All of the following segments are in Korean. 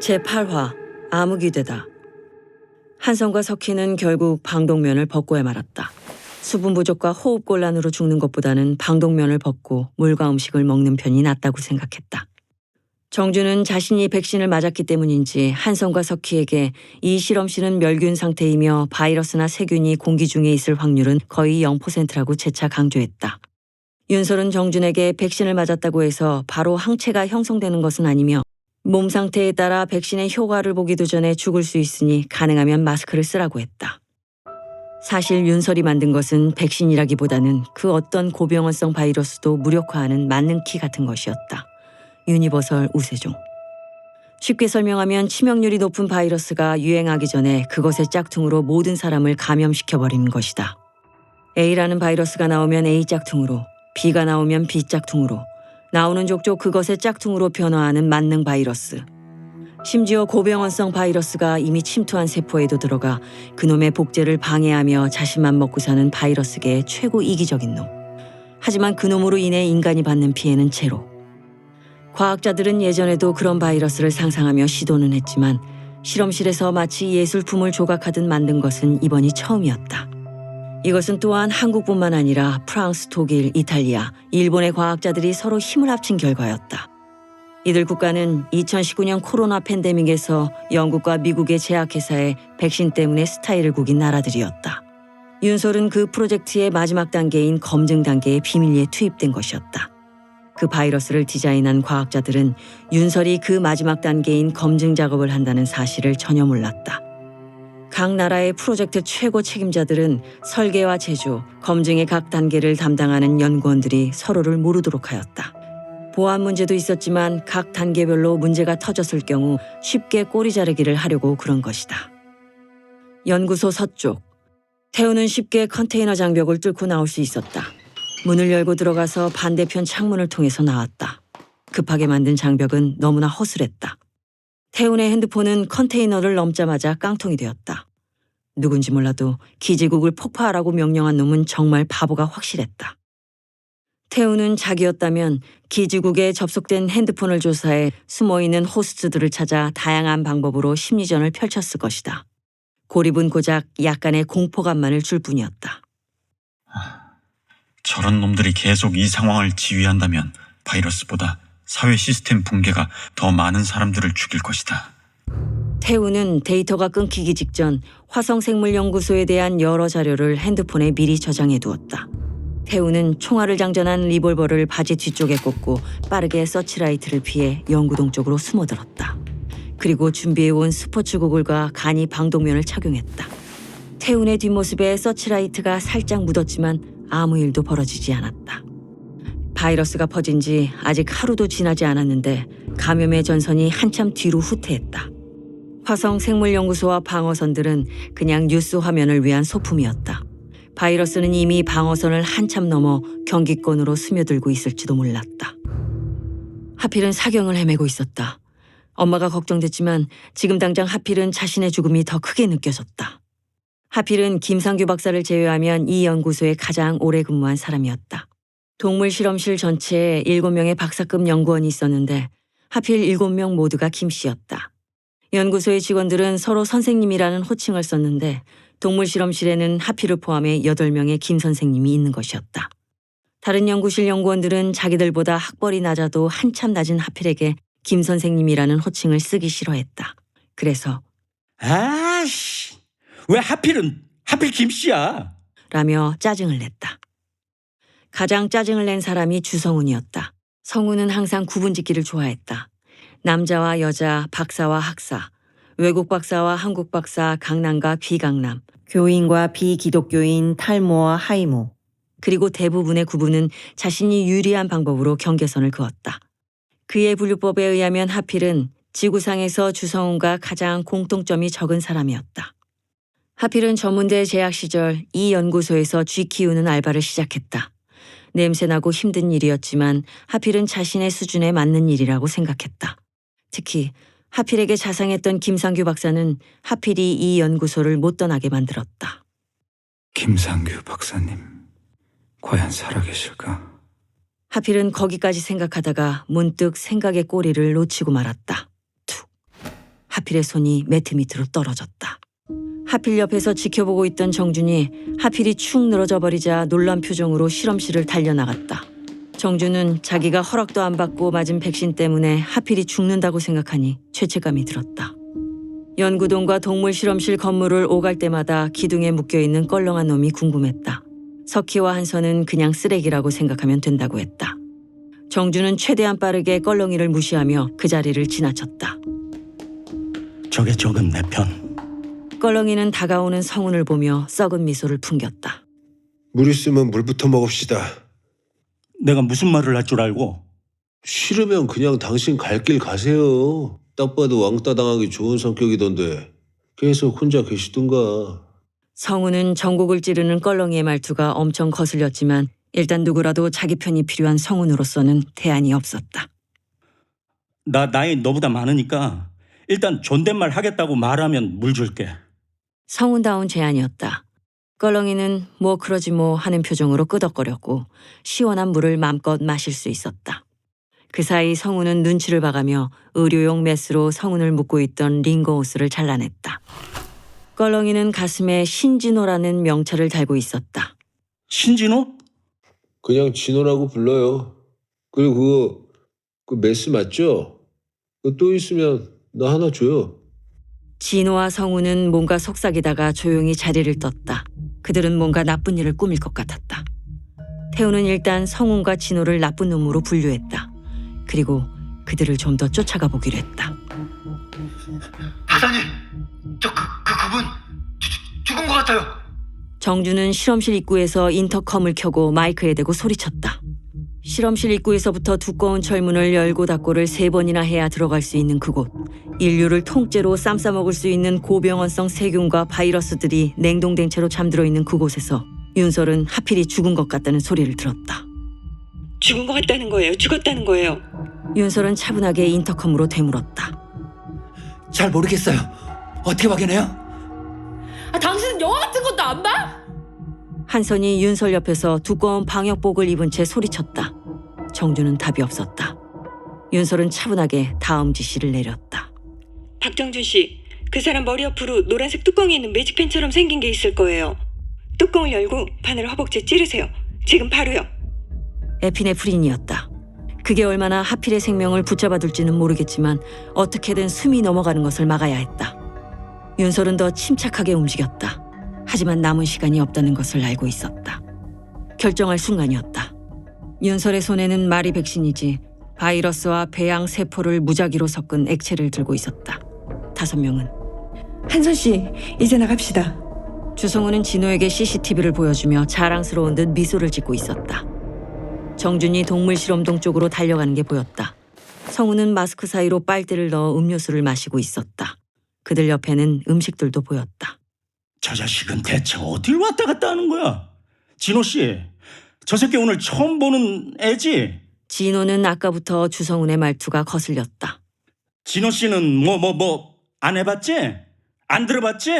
제8화 암흑이되다. 한성과 석희는 결국 방독면을 벗고야 말았다. 수분 부족과 호흡곤란으로 죽는 것보다는 방독면을 벗고 물과 음식을 먹는 편이 낫다고 생각했다. 정주는 자신이 백신을 맞았기 때문인지 한성과 석희에게 이 실험실은 멸균 상태이며 바이러스나 세균이 공기 중에 있을 확률은 거의 0%라고 재차 강조했다. 윤설은 정준에게 백신을 맞았다고 해서 바로 항체가 형성되는 것은 아니며 몸 상태에 따라 백신의 효과를 보기도 전에 죽을 수 있으니 가능하면 마스크를 쓰라고 했다. 사실 윤설이 만든 것은 백신이라기보다는 그 어떤 고병원성 바이러스도 무력화하는 만능키 같은 것이었다. 유니버설 우세종. 쉽게 설명하면 치명률이 높은 바이러스가 유행하기 전에 그것의 짝퉁으로 모든 사람을 감염시켜버리는 것이다. A라는 바이러스가 나오면 A 짝퉁으로, B가 나오면 B 짝퉁으로, 나오는 족족 그것의 짝퉁으로 변화하는 만능 바이러스. 심지어 고병원성 바이러스가 이미 침투한 세포에도 들어가 그놈의 복제를 방해하며 자신만 먹고 사는 바이러스계의 최고 이기적인 놈. 하지만 그놈으로 인해 인간이 받는 피해는 제로. 과학자들은 예전에도 그런 바이러스를 상상하며 시도는 했지만 실험실에서 마치 예술품을 조각하듯 만든 것은 이번이 처음이었다. 이것은 또한 한국뿐만 아니라 프랑스, 독일, 이탈리아, 일본의 과학자들이 서로 힘을 합친 결과였다. 이들 국가는 2019년 코로나 팬데믹에서 영국과 미국의 제약회사에 백신 때문에 스타일을 구긴 나라들이었다. 윤설은 그 프로젝트의 마지막 단계인 검증 단계에 비밀리에 투입된 것이었다. 그 바이러스를 디자인한 과학자들은 윤설이 그 마지막 단계인 검증 작업을 한다는 사실을 전혀 몰랐다. 각 나라의 프로젝트 최고 책임자들은 설계와 제조, 검증의 각 단계를 담당하는 연구원들이 서로를 모르도록 하였다. 보안 문제도 있었지만 각 단계별로 문제가 터졌을 경우 쉽게 꼬리 자르기를 하려고 그런 것이다. 연구소 서쪽. 태우는 쉽게 컨테이너 장벽을 뚫고 나올 수 있었다. 문을 열고 들어가서 반대편 창문을 통해서 나왔다. 급하게 만든 장벽은 너무나 허술했다. 태훈의 핸드폰은 컨테이너를 넘자마자 깡통이 되었다. 누군지 몰라도 기지국을 폭파하라고 명령한 놈은 정말 바보가 확실했다. 태훈은 자기였다면 기지국에 접속된 핸드폰을 조사해 숨어있는 호스트들을 찾아 다양한 방법으로 심리전을 펼쳤을 것이다. 고립은 고작 약간의 공포감만을 줄 뿐이었다. 저런 놈들이 계속 이 상황을 지휘한다면 바이러스보다 사회 시스템 붕괴가 더 많은 사람들을 죽일 것이다. 태우는 데이터가 끊기기 직전 화성생물연구소에 대한 여러 자료를 핸드폰에 미리 저장해 두었다. 태우는 총알을 장전한 리볼버를 바지 뒤쪽에 꽂고 빠르게 서치라이트를 피해 연구동 쪽으로 숨어들었다. 그리고 준비해온 스포츠 고글과 간이 방독면을 착용했다. 태훈의 뒷모습에 서치라이트가 살짝 묻었지만 아무 일도 벌어지지 않았다. 바이러스가 퍼진 지 아직 하루도 지나지 않았는데 감염의 전선이 한참 뒤로 후퇴했다. 화성생물연구소와 방어선들은 그냥 뉴스 화면을 위한 소품이었다. 바이러스는 이미 방어선을 한참 넘어 경기권으로 스며들고 있을지도 몰랐다. 하필은 사경을 헤매고 있었다. 엄마가 걱정됐지만 지금 당장 하필은 자신의 죽음이 더 크게 느껴졌다. 하필은 김상규 박사를 제외하면 이 연구소에 가장 오래 근무한 사람이었다. 동물 실험실 전체에 7명의 박사급 연구원이 있었는데 하필 7명 모두가 김 씨였다. 연구소의 직원들은 서로 선생님이라는 호칭을 썼는데 동물 실험실에는 하필을 포함해 8명의 김 선생님이 있는 것이었다. 다른 연구실 연구원들은 자기들보다 학벌이 낮아도 한참 낮은 하필에게 김 선생님이라는 호칭을 쓰기 싫어했다. 그래서 아씨, 왜 하필 김씨야? 라며 짜증을 냈다. 가장 짜증을 낸 사람이 주성훈이었다. 성훈은 항상 구분짓기를 좋아했다. 남자와 여자, 박사와 학사, 외국 박사와 한국 박사, 강남과 비강남, 교인과 비기독교인, 탈모와 하이모. 그리고 대부분의 구분은 자신이 유리한 방법으로 경계선을 그었다. 그의 분류법에 의하면 하필은 지구상에서 주성훈과 가장 공통점이 적은 사람이었다. 하필은 전문대 재학 시절 이 연구소에서 쥐 키우는 알바를 시작했다. 냄새나고 힘든 일이었지만 하필은 자신의 수준에 맞는 일이라고 생각했다. 특히 하필에게 자상했던 김상규 박사는 하필이 이 연구소를 못 떠나게 만들었다. 김상규 박사님, 과연 살아계실까? 하필은 거기까지 생각하다가 문득 생각의 꼬리를 놓치고 말았다. 툭. 하필의 손이 매트 밑으로 떨어졌다. 하필 옆에서 지켜보고 있던 정준이 하필이 축 늘어져 버리자 놀란 표정으로 실험실을 달려나갔다. 정준은 자기가 허락도 안 받고 맞은 백신 때문에 하필이 죽는다고 생각하니 죄책감이 들었다. 연구동과 동물 실험실 건물을 오갈 때마다 기둥에 묶여있는 껄렁한 놈이 궁금했다. 석희와 한선은 그냥 쓰레기라고 생각하면 된다고 했다. 정준은 최대한 빠르게 껄렁이를 무시하며 그 자리를 지나쳤다. 저게 조금 내 편. 껄렁이는 다가오는 성운을 보며 썩은 미소를 풍겼다. 물 있으면 물부터 먹읍시다. 내가 무슨 말을 할 줄 알고? 싫으면 그냥 당신 갈 길 가세요. 딱 봐도 왕따 당하기 좋은 성격이던데 계속 혼자 계시던가. 성운은 전곡을 찌르는 껄렁이의 말투가 엄청 거슬렸지만 일단 누구라도 자기 편이 필요한 성운으로서는 대안이 없었다. 나 나이 너보다 많으니까 일단 존댓말 하겠다고 말하면 물 줄게. 성운다운 제안이었다. 껄렁이는 뭐 그러지 뭐 하는 표정으로 끄덕거렸고 시원한 물을 맘껏 마실 수 있었다. 그 사이 성운은 눈치를 봐가며 의료용 메스로 성운을 묶고 있던 링거 옷을 잘라냈다. 껄렁이는 가슴에 신진호라는 명찰을 달고 있었다. 신진호? 그냥 진호라고 불러요. 그리고 그 메스 맞죠? 그거 또 있으면 나 하나 줘요. 진호와 성우는 뭔가 속삭이다가 조용히 자리를 떴다. 그들은 뭔가 나쁜 일을 꾸밀 것 같았다. 태우는 일단 성운과 진호를 나쁜 놈으로 분류했다. 그리고 그들을 좀 더 쫓아가 보기로 했다. 박사님, 그분 죽은 것 같아요. 정준은 실험실 입구에서 인터컴을 켜고 마이크에 대고 소리쳤다. 실험실 입구에서부터 두꺼운 철문을 열고 닫고를 3번이나 해야 들어갈 수 있는 그곳. 인류를 통째로 쌈싸먹을 수 있는 고병원성 세균과 바이러스들이 냉동된 채로 잠들어 있는 그곳에서 윤설은 하필이 죽은 것 같다는 소리를 들었다. 죽은 것 같다는 거예요? 죽었다는 거예요? 윤설은 차분하게 인터컴으로 되물었다. 잘 모르겠어요. 어떻게 확인해요? 당신은 영화 같은 것도 안 봐? 한선이 윤설 옆에서 두꺼운 방역복을 입은 채 소리쳤다. 정준은 답이 없었다. 윤설은 차분하게 다음 지시를 내렸다. 박정준 씨, 그 사람 머리 옆으로 노란색 뚜껑이 있는 매직펜처럼 생긴 게 있을 거예요. 뚜껑을 열고 바늘 허벅지에 찌르세요. 지금 바로요. 에피네프린이었다. 그게 얼마나 하필의 생명을 붙잡아둘지는 모르겠지만 어떻게든 숨이 넘어가는 것을 막아야 했다. 윤설은 더 침착하게 움직였다. 하지만 남은 시간이 없다는 것을 알고 있었다. 결정할 순간이었다. 윤설의 손에는 마리 백신이지 바이러스와 배양 세포를 무작위로 섞은 액체를 들고 있었다. 5명은 한선 씨, 이제 나갑시다. 주성우는 진호에게 CCTV를 보여주며 자랑스러운 듯 미소를 짓고 있었다. 정준이 동물 실험동 쪽으로 달려가는 게 보였다. 성우는 마스크 사이로 빨대를 넣어 음료수를 마시고 있었다. 그들 옆에는 음식들도 보였다. 저 자식은 대체 어딜 왔다 갔다 하는 거야? 진호 씨, 저 새끼 오늘 처음 보는 애지? 진호는 아까부터 주성훈의 말투가 거슬렸다. 진호 씨는 안 해봤지? 안 들어봤지?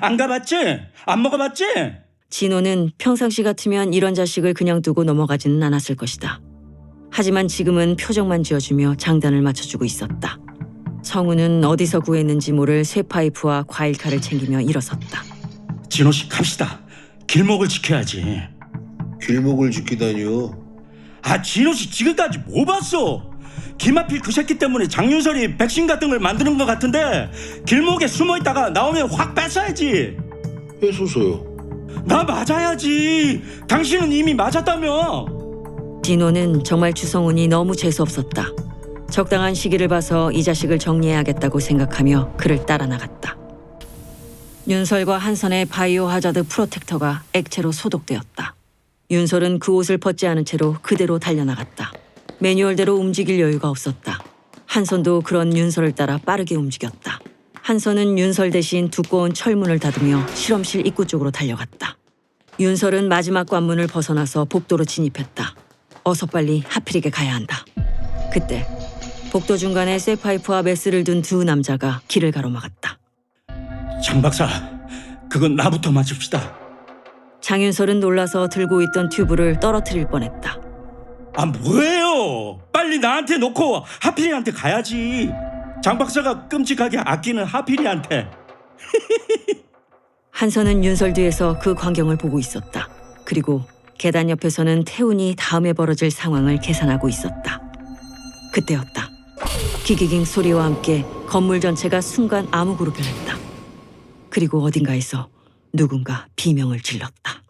안 가봤지? 안 먹어봤지? 진호는 평상시 같으면 이런 자식을 그냥 두고 넘어가지는 않았을 것이다. 하지만 지금은 표정만 지어주며 장단을 맞춰주고 있었다. 성우는 어디서 구했는지 모를 쇠파이프와 과일칼을 챙기며 일어섰다. 진호 씨 갑시다. 길목을 지켜야지. 길목을 지키다니요. 진호 씨 지금까지 뭐 봤어? 김하필 그 새끼 때문에 장윤설이 백신 같은 걸 만드는 것 같은데 길목에 숨어있다가 나오면 확 뺏어야지. 해소서요. 나 맞아야지. 당신은 이미 맞았다며. 진호는 정말 주성훈이 너무 재수없었다. 적당한 시기를 봐서 이 자식을 정리해야겠다고 생각하며 그를 따라 나갔다. 윤설과 한선의 바이오 하자드 프로텍터가 액체로 소독되었다. 윤설은 그 옷을 벗지 않은 채로 그대로 달려나갔다. 매뉴얼대로 움직일 여유가 없었다. 한선도 그런 윤설을 따라 빠르게 움직였다. 한선은 윤설 대신 두꺼운 철문을 닫으며 실험실 입구 쪽으로 달려갔다. 윤설은 마지막 관문을 벗어나서 복도로 진입했다. 어서 빨리 하필이게 가야 한다. 그때 복도 중간에 쇠파이프와 메스를 둔 두 남자가 길을 가로막았다. 장 박사, 그건 나부터 맞춥시다. 장윤설은 놀라서 들고 있던 튜브를 떨어뜨릴 뻔했다. 뭐예요? 빨리 나한테 놓고 하필이한테 가야지. 장 박사가 끔찍하게 아끼는 하필이한테. 한선은 윤설 뒤에서 그 광경을 보고 있었다. 그리고 계단 옆에서는 태훈이 다음에 벌어질 상황을 계산하고 있었다. 그때였다. 기기깅 소리와 함께 건물 전체가 순간 암흑으로 변했다. 그리고 어딘가에서 누군가 비명을 질렀다.